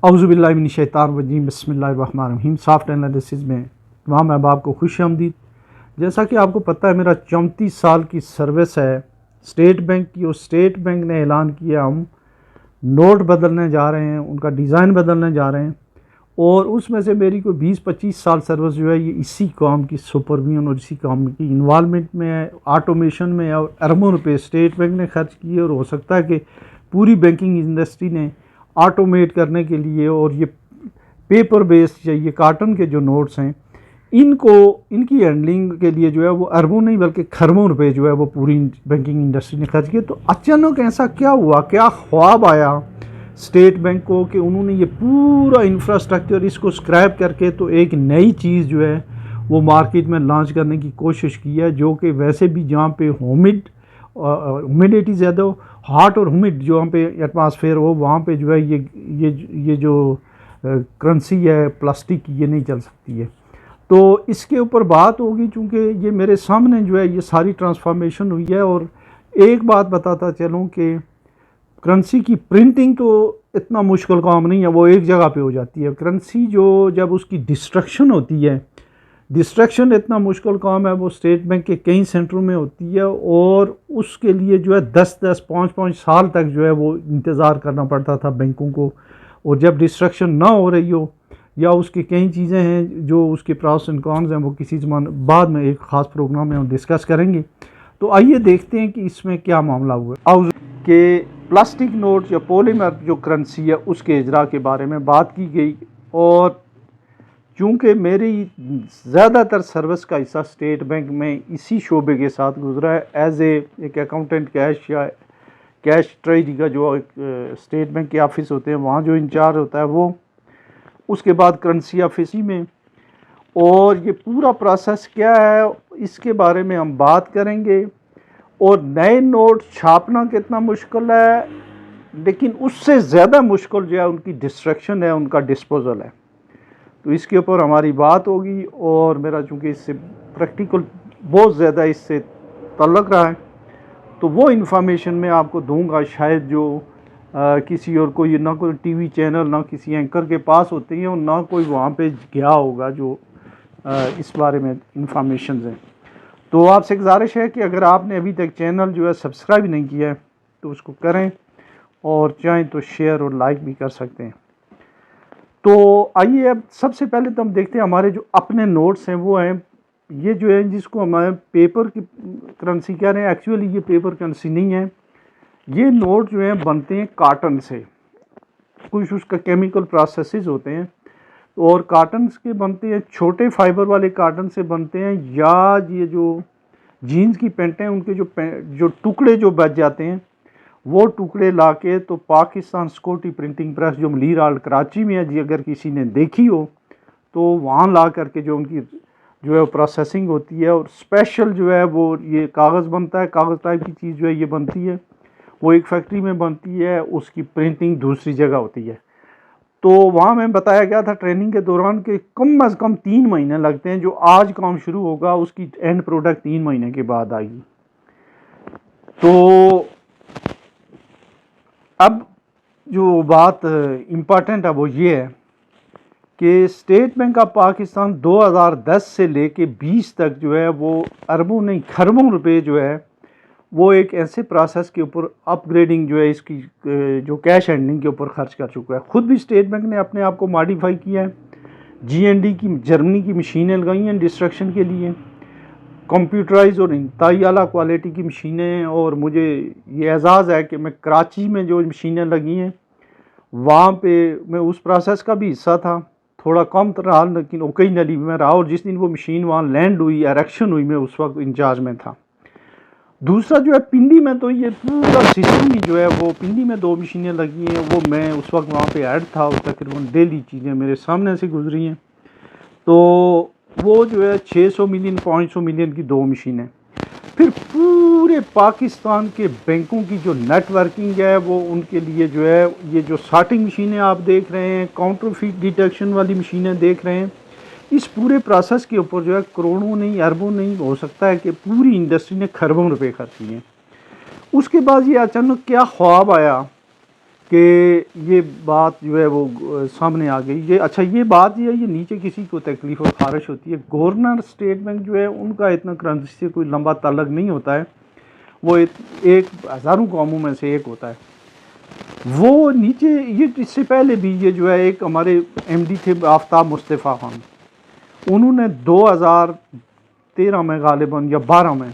اعوذ باللہ من الشیطان الرجیم، بسم اللہ الرحمن الرحیم۔ سافٹ انالیسز میں تمام احباب کو خوش آمدید۔ جیسا کہ آپ کو پتہ ہے میرا 34 سال کی سروس ہے اسٹیٹ بینک کی، اور اسٹیٹ بینک نے اعلان کیا ہم نوٹ بدلنے جا رہے ہیں، ان کا ڈیزائن بدلنے جا رہے ہیں، اور اس میں سے میری کوئی 20-25 سال سروس جو ہے یہ اسی کام کی سپرویژن اور اسی کام کی انوالومنٹ میں ہے، آٹومیشن میں ہے، اور اربوں روپے اسٹیٹ بینک نے خرچ کیے، اور ہو سکتا ہے کہ پوری بینکنگ انڈسٹری نے آٹومیٹ کرنے کے لیے، اور یہ پیپر بیس یا یہ کارٹن کے جو نوٹس ہیں ان کی ہینڈلنگ کے لیے جو ہے وہ اربوں نہیں بلکہ کھربوں روپے جو ہے وہ پوری بینکنگ انڈسٹری نے خرچ کیے۔ تو اچانک ایسا کیا ہوا، کیا خواب آیا اسٹیٹ بینک کو کہ انہوں نے یہ پورا انفراسٹرکچر اس کو اسکریپ کر کے تو ایک نئی چیز جو ہے وہ مارکیٹ میں لانچ کرنے کی کوشش کی ہے، جو کہ ویسے بھی جہاں پہ ہیومیڈیٹی زیادہ ہو، ہاٹ اور ہیومڈ جہاں پہ ایٹماسفیئر ہو، وہاں پہ جو ہے یہ جو کرنسی ہے پلاسٹک کی، یہ نہیں چل سکتی ہے۔ تو اس کے اوپر بات ہوگی، چونکہ یہ میرے سامنے جو ہے یہ ساری ٹرانسفارمیشن ہوئی ہے۔ اور ایک بات بتاتا چلوں کہ کرنسی کی پرنٹنگ تو اتنا مشکل کام نہیں ہے، وہ ایک جگہ پہ ہو جاتی ہے۔ کرنسی جب اس کی ڈسٹرکشن ہوتی ہے، ڈسٹرکشن اتنا مشکل کام ہے، وہ اسٹیٹ بینک کے کئی سینٹروں میں ہوتی ہے، اور اس کے لیے جو ہے 5-5 سال تک جو ہے وہ انتظار کرنا پڑتا تھا بینکوں کو۔ اور جب ڈسٹرکشن نہ ہو رہی ہو یا اس کی کئی چیزیں ہیں جو اس کے پراس اینڈ کونز ہیں، وہ کسی زمان بعد میں ایک خاص پروگرام میں ہم ڈسکس کریں گے۔ تو آئیے دیکھتے ہیں کہ اس میں کیا معاملہ ہوا ہے کہ پلاسٹک نوٹ یا پولیمر جو کرنسی ہے اس کے اجرا کے بارے میں بات کی گئی۔ اور چونکہ میری زیادہ تر سروس کا حصہ اسٹیٹ بینک میں اسی شعبے کے ساتھ گزرا ہے، ایز ایک اکاؤنٹنٹ کیش یا کیش ٹریجری کا جو اسٹیٹ بینک کے آفس ہوتے ہیں وہاں جو انچارج ہوتا ہے وہ، اس کے بعد کرنسی آفس میں، اور یہ پورا پروسیس کیا ہے اس کے بارے میں ہم بات کریں گے۔ اور نئے نوٹ چھاپنا کتنا مشکل ہے، لیکن اس سے زیادہ مشکل جو ہے ان کی ڈسٹرکشن ہے، ان کا ڈسپوزل ہے۔ تو اس کے اوپر ہماری بات ہوگی، اور میرا چونکہ اس سے پریکٹیکل بہت زیادہ اس سے تعلق رہا ہے، تو وہ انفارمیشن میں آپ کو دوں گا شاید جو کسی اور کو، نہ کوئی ٹی وی چینل، نہ کسی اینکر کے پاس ہوتی ہیں، اور نہ کوئی وہاں پہ گیا ہوگا جو اس بارے میں انفارمیشنز ہیں۔ تو آپ سے گزارش ہے کہ اگر آپ نے ابھی تک چینل جو ہے سبسکرائب نہیں کیا ہے تو اس کو کریں، اور چاہیں تو شیئر اور لائک بھی کر سکتے ہیں۔ تو آئیے اب سب سے پہلے تو ہم دیکھتے ہیں ہمارے جو اپنے نوٹس ہیں وہ ہیں یہ جو ہے جس کو ہمارے پیپر کی کرنسی کہہ رہے ہیں۔ ایکچولی یہ پیپر کرنسی نہیں ہے، یہ نوٹ جو ہیں بنتے ہیں کاٹن سے، کچھ اس کا کیمیکل پروسیسز ہوتے ہیں، اور کاٹنز کے بنتے ہیں، چھوٹے فائبر والے کاٹن سے بنتے ہیں، یا یہ جو جینز کی پینٹیں ان کے جو ٹکڑے جو بچ جاتے ہیں وہ ٹکڑے لا کے تو پاکستان سکیورٹی پرنٹنگ پریس جو ملیر ہال کراچی میں ہے، جی اگر کسی نے دیکھی ہو تو وہاں لا کر کے جو ان کی جو ہے پروسیسنگ ہوتی ہے، اور اسپیشل جو ہے وہ یہ کاغذ بنتا ہے، کاغذ ٹائپ کی چیز جو ہے یہ بنتی ہے، وہ ایک فیکٹری میں بنتی ہے، اس کی پرنٹنگ دوسری جگہ ہوتی ہے۔ تو وہاں میں بتایا گیا تھا ٹریننگ کے دوران کہ کم از کم 3 مہینے لگتے ہیں، جو آج کام شروع ہوگا اس کی اینڈ پروڈکٹ 3 مہینے کے بعد آئے گی۔ تو اب جو بات امپارٹنٹ ہے وہ یہ ہے کہ اسٹیٹ بینک آف پاکستان 2010 سے لے کے 20 تک جو ہے وہ اربوں نہیں کھربوں روپے جو ہے وہ ایک ایسے پروسیس کے اوپر اپ گریڈنگ جو ہے اس کی جو کیش ہینڈلنگ کے اوپر خرچ کر چکا ہے۔ خود بھی اسٹیٹ بینک نے اپنے آپ کو ماڈیفائی کیا ہے، جی این ڈی کی جرمنی کی مشینیں لگائی ہیں ڈسٹرکشن کے لیے، کمپیوٹرائز اور انتہائی اعلیٰ کوالٹی کی مشینیں، اور مجھے یہ اعزاز ہے کہ میں کراچی میں جو مشینیں لگی ہیں وہاں پہ میں اس پروسیس کا بھی حصہ تھا، تھوڑا کم رہا لیکن اوکیجنلی میں رہا، اور جس دن وہ مشین وہاں لینڈ ہوئی، ایریکشن ہوئی، میں اس وقت انچارج میں تھا۔ دوسرا جو ہے پنڈی میں، تو یہ پورا سسٹم ہی جو ہے وہ پنڈی میں 2 مشینیں لگی ہیں، وہ میں اس وقت وہاں پہ ایڈ تھا، اور تقریباً ڈیلی چیزیں میرے سامنے سے گزری ہیں۔ تو وہ جو ہے 600 ملین 500 ملین کی 2 مشینیں۔ پھر پورے پاکستان کے بینکوں کی جو نیٹ ورکنگ ہے وہ ان کے لیے جو ہے یہ جو سارٹنگ مشینیں آپ دیکھ رہے ہیں، کاؤنٹر فیٹ ڈیٹیکشن والی مشینیں دیکھ رہے ہیں، اس پورے پروسیس کے اوپر جو ہے کروڑوں نہیں اربوں نہیں، ہو سکتا ہے کہ پوری انڈسٹری نے کھربوں روپے خرچ کیے ہیں۔ اس کے بعد یہ اچانک کیا خواب آیا کہ یہ بات جو ہے وہ سامنے آ گئی. یہ اچھا یہ بات یہ ہے، یہ نیچے کسی کو تکلیف اور خارش ہوتی ہے. گورنر اسٹیٹ بینک جو ہے ان کا اتنا کرنسی سے کوئی لمبا تعلق نہیں ہوتا ہے، وہ ایک ہزاروں قوموں میں سے ایک ہوتا ہے. وہ نیچے یہ اس سے پہلے بھی یہ جو ہے ایک ہمارے ایم ڈی تھے آفتاب مصطفیٰ خان، انہوں نے 2013 میں غالباً یا 12 میں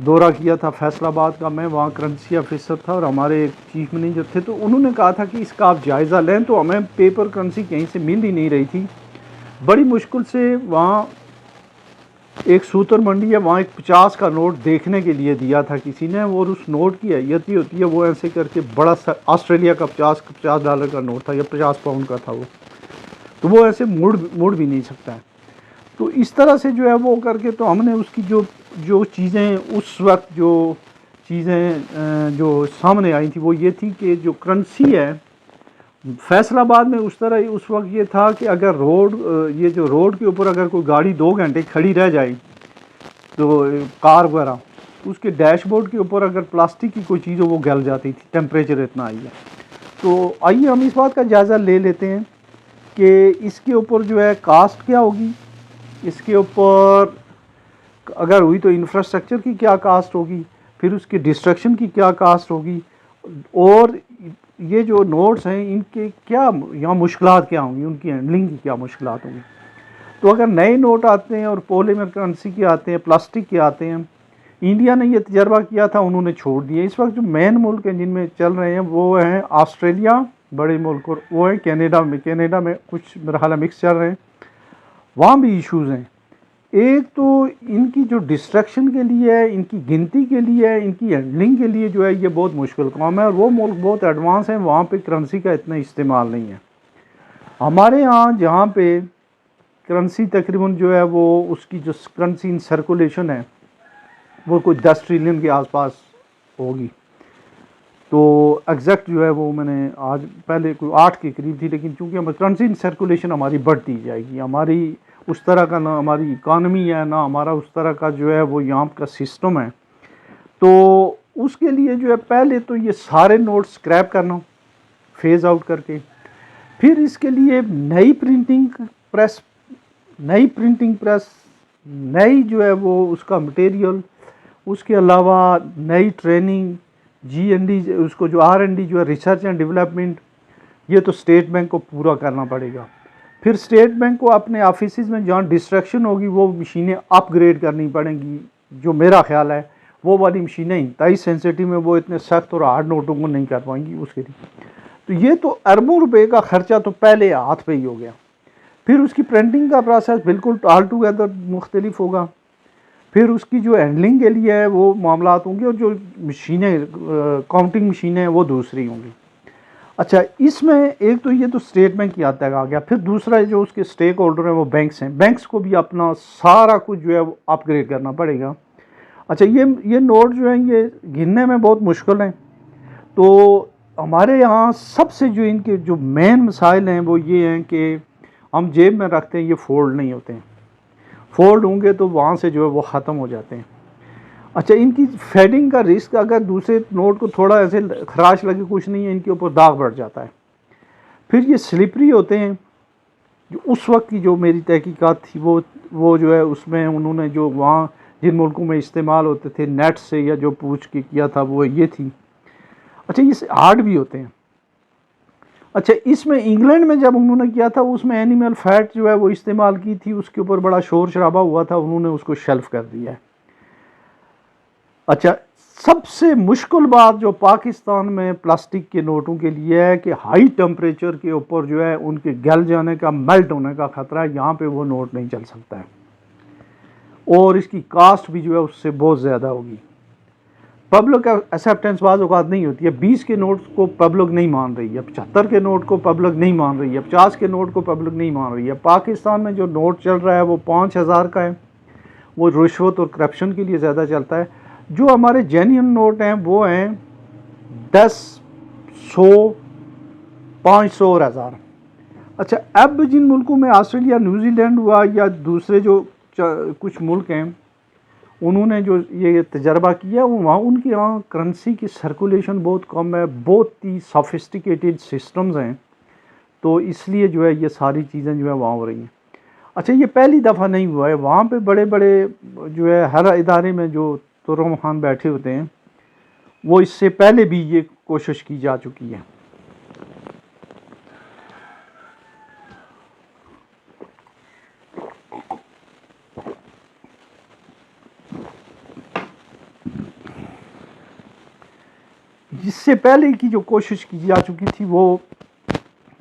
دورہ کیا تھا فیصل آباد کا. میں وہاں کرنسی آفیسر تھا اور ہمارے چیف منیجر تھے، تو انہوں نے کہا تھا کہ اس کا آپ جائزہ لیں. تو ہمیں پیپر کرنسی کہیں سے مل ہی نہیں رہی تھی. بڑی مشکل سے وہاں ایک سوتر منڈی ہے، وہاں ایک 50 کا نوٹ دیکھنے کے لیے دیا تھا کسی نے، اور اس نوٹ کی حیثیت یہ ہوتی ہے وہ ایسے کر کے بڑا سا آسٹریلیا کا $50 کا نوٹ تھا یا 50 پاؤنڈ کا تھا وہ، تو وہ ایسے مڑ بھی نہیں سکتا ہے. تو اس طرح سے جو ہے وہ کر کے تو ہم نے اس کی جو چیزیں اس وقت جو چیزیں جو سامنے آئی تھی وہ یہ تھی کہ جو کرنسی ہے فیصل آباد میں اس طرح اس وقت یہ تھا کہ اگر یہ جو روڈ کے اوپر اگر کوئی گاڑی 2 گھنٹے کھڑی رہ جائے تو کار وغیرہ، اس کے ڈیش بورڈ کے اوپر اگر پلاسٹک کی کوئی چیز ہو وہ گل جاتی تھی، ٹیمپریچر اتنا آئی ہے. تو آئیے ہم اس بات کا جائزہ لے لیتے ہیں کہ اس کے اوپر جو ہے کاسٹ کیا ہوگی، اس کے اوپر اگر ہوئی تو انفراسٹرکچر کی کیا کاسٹ ہوگی، پھر اس کی ڈسٹرکشن کی کیا کاسٹ ہوگی، اور یہ جو نوٹس ہیں ان کے کیا یہاں مشکلات کیا ہوں گی، ان کی ہینڈلنگ کی کیا مشکلات ہوں گی. تو اگر نئے نوٹ آتے ہیں اور پولیمر کرنسی کے آتے ہیں، پلاسٹک کے آتے ہیں، انڈیا نے یہ تجربہ کیا تھا، انہوں نے چھوڑ دیا. اس وقت جو مین ملک ہیں جن میں چل رہے ہیں وہ ہیں آسٹریلیا بڑے ملک، اور وہ ہیں کینیڈا میں کچھ میرا خیال ہے مکس چل رہے ہیں، وہاں بھی ایشوز ہیں. ایک تو ان کی جو ڈسٹرکشن کے لیے ہے، ان کی گنتی کے لیے ہے، ان کی ہینڈلنگ کے لیے جو ہے یہ بہت مشکل کام ہے، اور وہ ملک بہت ایڈوانس ہیں، وہاں پہ کرنسی کا اتنا استعمال نہیں ہے. ہمارے ہاں جہاں پہ کرنسی تقریباً جو ہے وہ اس کی جو کرنسی ان سرکولیشن ہے وہ کوئی 10 ٹریلین کے آس پاس ہوگی. تو ایگزیکٹ جو ہے وہ میں نے آج پہلے کوئی 8 کے قریب تھی، لیکن چونکہ ہم کرنسی ان سرکولیشن ہماری بڑھتی جائے گی، ہماری اس طرح کا نہ ہماری اکانومی ہے نہ ہمارا اس طرح کا جو ہے وہ یہاں کا سسٹم ہے. تو اس کے لیے جو ہے پہلے تو یہ سارے نوٹ اسکریپ کرنا فیز آؤٹ کر کے، پھر اس کے لیے نئی پرنٹنگ پریس، نئی جو ہے وہ اس کا مٹیریل، اس کے علاوہ نئی ٹریننگ، جی این ڈی، اس کو جو آر این ڈی جو ہے ریسرچ اینڈ ڈیولپمنٹ، یہ تو اسٹیٹ بینک کو پورا کرنا پڑے گا. پھر اسٹیٹ بینک کو اپنے آفیسز میں جہاں ڈسٹریکشن ہوگی وہ مشینیں اپ گریڈ کرنی پڑیں گی. جو میرا خیال ہے وہ والی مشینیں انتہائی سینسیٹیو میں وہ اتنے سخت اور ہارڈ نوٹوں کو نہیں کر پائیں گی اس کے لیے. تو یہ تو اربوں روپے کا خرچہ تو پہلے ہاتھ پہ ہی ہو گیا. پھر اس کی پرنٹنگ کا پروسیس بالکل آل ٹوگیدر مختلف ہوگا. پھر اس کی جو ہینڈلنگ کے لیے ہے وہ معاملات ہوں گے، اور جو مشینیں کاؤنٹنگ مشینیں ہیں وہ دوسری ہوں گی. اچھا اس میں ایک تو یہ تو اسٹیٹ بینک کی حد تک آ گیا. پھر دوسرا جو اس کے اسٹیک ہولڈر ہیں وہ بینکس ہیں، بینکس کو بھی اپنا سارا کچھ جو ہے وہ اپ گریڈ کرنا پڑے گا. اچھا یہ نوٹ جو ہیں یہ گننے میں بہت مشکل ہیں. تو ہمارے یہاں سب سے جو ان کے جو مین مسائل ہیں وہ یہ ہیں کہ ہم جیب میں رکھتے ہیں، یہ فولڈ نہیں ہوتے ہیں. فولڈ ہوں گے تو وہاں سے جو ہے وہ ختم ہو جاتے ہیں. اچھا ان کی فیڈنگ کا رسک، اگر دوسرے نوٹ کو تھوڑا ایسے خراش لگے کچھ نہیں ہے، ان کے اوپر داغ بڑھ جاتا ہے. پھر یہ سلپری ہوتے ہیں. جو اس وقت کی جو میری تحقیقات تھی وہ جو ہے اس میں انہوں نے جو وہاں جن ملکوں میں استعمال ہوتے تھے نیٹ سے یا جو پوچھ کے کیا تھا وہ یہ تھی. اچھا یہ ہارڈ بھی ہوتے ہیں. اچھا اس میں انگلینڈ میں جب انہوں نے کیا تھا اس میں اینیمل فیٹ جو ہے وہ استعمال کی تھی، اس کے اوپر بڑا شور شرابہ ہوا تھا، انہوں نے اس کو شیلف کر دیا ہے. اچھا سب سے مشکل بات جو پاکستان میں پلاسٹک کے نوٹوں کے لیے ہے کہ ہائی ٹمپریچر کے اوپر جو ہے ان کے گل جانے کا، میلٹ ہونے کا خطرہ ہے. یہاں پہ وہ نوٹ نہیں چل سکتا ہے، اور اس کی کاسٹ بھی جو ہے اس سے بہت زیادہ ہوگی. پبلک ایکسیپٹنس بعض اوقات نہیں ہوتی ہے. 20 کے نوٹ کو پبلک نہیں مان رہی ہے، 75 کے نوٹ کو پبلک نہیں مان رہی ہے، 50 کے نوٹ کو پبلک نہیں مان رہی ہے. پاکستان میں جو نوٹ چل رہا ہے وہ 5000 کا ہے، وہ رشوت اور کرپشن کے لیے زیادہ چلتا ہے. جو ہمارے جینین نوٹ ہیں وہ ہیں 10، 100، 500 اور 1000. اچھا اب جن ملکوں میں آسٹریلیا، نیوزی لینڈ ہوا یا دوسرے جو کچھ ملک ہیں انہوں نے جو یہ تجربہ کیا وہاں ان کے یہاں کرنسی کی سرکولیشن بہت کم ہے، بہت ہی سافسٹیکیٹڈ سسٹمز ہیں، تو اس لیے جو ہے یہ ساری چیزیں جو ہے وہاں ہو رہی ہیں۔ اچھا یہ پہلی دفعہ نہیں ہوا ہے، وہاں پہ بڑے بڑے جو ہے ہر ادارے میں جو ترم خان بیٹھے ہوتے ہیں وہ اس سے پہلے بھی یہ کوشش کی جا چکی ہے۔ اس سے پہلے کی جو کوشش کی جا چکی تھی وہ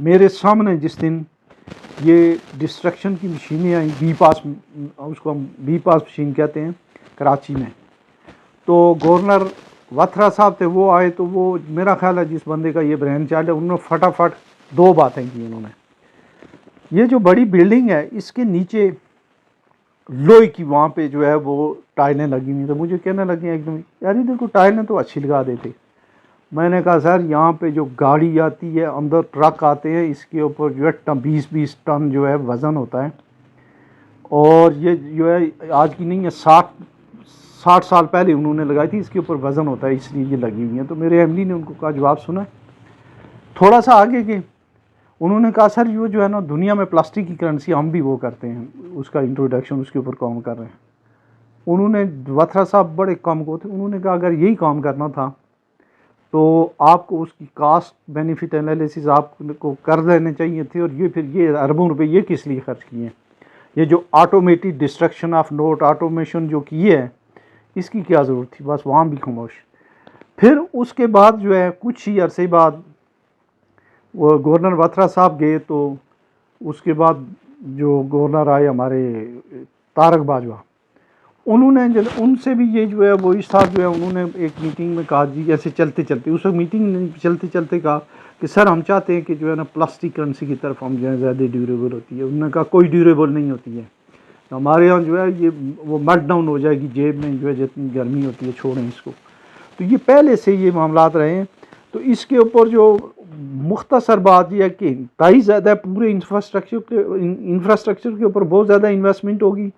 میرے سامنے جس دن یہ ڈسٹرکشن کی مشینیں آئیں، بی پاس، اس کو ہم بی پاس مشین کہتے ہیں، کراچی میں، تو گورنر وتھرا صاحب تھے، وہ آئے تو وہ میرا خیال ہے جس بندے کا یہ برین چائلڈ ہے، انہوں نے فٹافٹ دو باتیں کی انہوں نے۔ یہ جو بڑی بلڈنگ ہے اس کے نیچے لوہے کی وہاں پہ جو ہے وہ ٹائلیں لگی ہوئی، تو مجھے کہنے لگے ایک دم یار ادھر کو ٹائلیں تو اچھی لگا دیتے۔ میں نے کہا سر یہاں پہ جو گاڑی آتی ہے، اندر ٹرک آتے ہیں، اس کے اوپر جو ہے 20 جو ہے وزن ہوتا ہے، اور یہ جو ہے آج کی نہیں ہے، 60 سال پہلے انہوں نے لگائی تھی، اس کے اوپر وزن ہوتا ہے اس لیے یہ لگی ہوئی ہیں۔ تو میرے ایم ڈی نے ان کو کہا جواب سنا، تھوڑا سا آگے گئے، انہوں نے کہا سر یہ جو ہے نا دنیا میں پلاسٹک کی کرنسی ہم بھی وہ کرتے ہیں، اس کا انٹروڈکشن اس کے اوپر کام کر رہے ہیں۔ انہوں نے وتھرا صاحب بڑے کام کو تھے، انہوں نے کہا اگر یہی کام کرنا تھا تو آپ کو اس کی کاسٹ بینیفٹ انالیسز آپ کو کر لینے چاہیے تھے، اور یہ پھر یہ اربوں روپے یہ کس لیے خرچ کیے ہیں؟ یہ جو automated destruction of note, automation جو کی ہے اس کی کیا ضرورت تھی؟ بس وہاں بھی خاموش۔ پھر اس کے بعد جو ہے کچھ ہی عرصے بعد وہ گورنر وتھرا صاحب گئے، تو اس کے بعد جو گورنر آئے ہمارے طارق باجوہ، انہوں نے ان سے بھی یہ جو ہے وہ اس ساتھ جو ہے انہوں نے ایک میٹنگ میں کہا جی ایسے چلتے چلتے، اس وقت میٹنگ نہیں چلتے چلتے کہا کہ سر ہم چاہتے ہیں کہ جو ہے نا پلاسٹک کرنسی کی طرف ہم جو ہے زیادہ ڈیوریبل ہوتی ہے۔ انہوں نے کہا کوئی ڈیوریبل نہیں ہوتی ہے، ہمارے یہاں جو ہے یہ وہ مٹ ڈاؤن ہو جائے گی جیب میں، جو ہے جتنی گرمی ہوتی ہے چھوڑیں اس کو۔ تو یہ پہلے سے یہ معاملات رہے ہیں، تو اس کے اوپر جو مختصر بات یہ ہے کہ انتہائی زیادہ پورے انفراسٹرکچر کے اوپر بہت زیادہ انویسٹمنٹ ہوگی،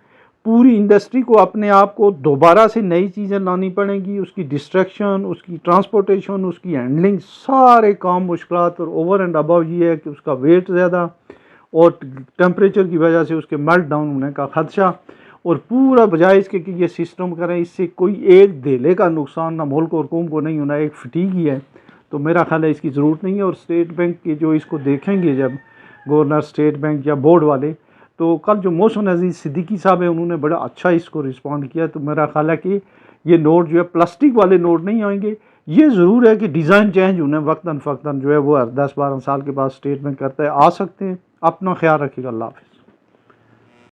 پوری انڈسٹری کو اپنے آپ کو دوبارہ سے نئی چیزیں لانی پڑیں گی، اس کی ڈسٹریکشن، اس کی ٹرانسپورٹیشن، اس کی ہینڈلنگ، سارے کام مشکلات، اور اوور اینڈ ابو یہ ہے کہ اس کا ویٹ زیادہ، اور ٹیمپریچر کی وجہ سے اس کے میلٹ ڈاؤن ہونے کا خدشہ، اور پورا بجائے اس کے کہ یہ سسٹم کریں اس سے کوئی ایک دھیلے کا نقصان نہ ملک اور قوم کو نہیں ہونا، ایک فٹیگ ہی ہے، تو میرا خیال ہے اس کی ضرورت نہیں ہے۔ اور اسٹیٹ بینک کے جو اس کو دیکھیں گے جب گورنر اسٹیٹ بینک یا بورڈ والے، تو کل جو محسن عزیز صدیقی صاحب ہیں انہوں نے بڑا اچھا اس کو رسپونڈ کیا، تو میرا خیال ہے کہ یہ نوٹ جو ہے پلاسٹک والے نوٹ نہیں آئیں گے۔ یہ ضرور ہے کہ ڈیزائن چینج ہونے وقتاً فوقتاً جو ہے وہ 10-12 سال کے بعد اسٹیٹ بینک کرتا ہے، آ سکتے ہیں۔ اپنا خیال رکھیے گا، اللہ حافظ۔